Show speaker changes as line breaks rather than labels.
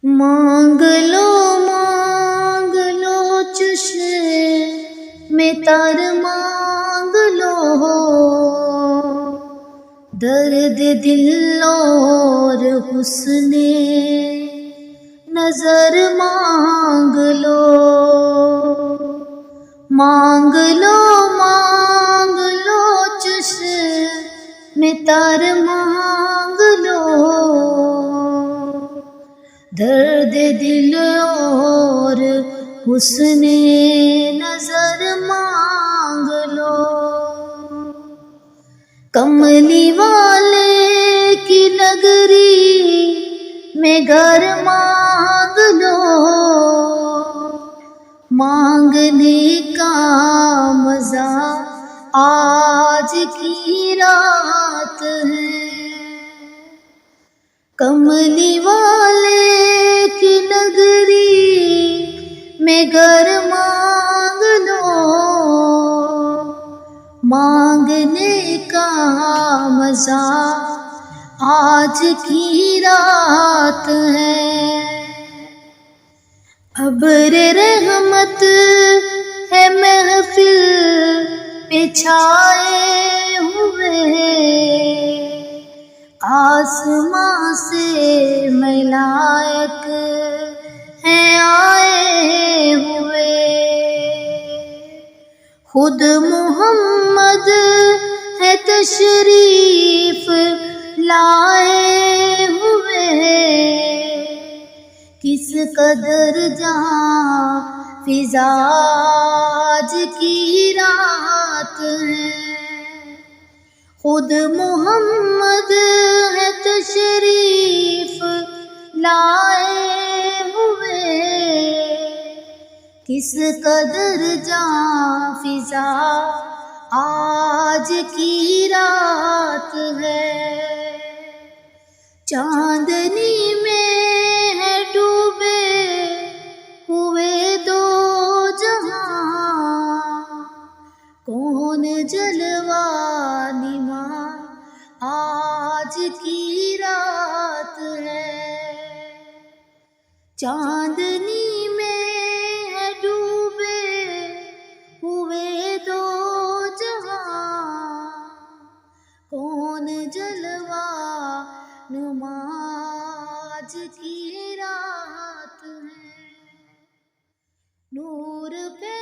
مانگ لو چشم تر مانگ لو، درد دل اور حسن نظر مانگ لو، مانگ لو چشم تر مانگ لو، درد دل اور حسن نظر مانگ لو، کملی والے کی نگری میں گھر مانگ لو، مانگنے کا مزہ آج کی رات ہے، کملی والے کی نگری میں گھر مانگ لو، مانگنے کا مزہ آج کی رات ہے، ابر رحمت ہے محفل پہ چھائے ہوئے، آسمان سے ملائک ہیں آئے ہوئے، خود محمد ہے تشریف لائے ہوئے، کس قدر جہاں فضا آج کی رات ہے، خود محمد ہے تشریف لائے ہوئے، کس قدر جہاں فضا آج کی رات ہے، چاندنی میں ہے ڈوبے ہوئے دو جہاں، کون جلوہ نما آج کی رات ہے، چاندنی میں ہے ڈوبے ہوئے دو جہاں، کون جلوہ نما آج کی رات ہے، نور پہ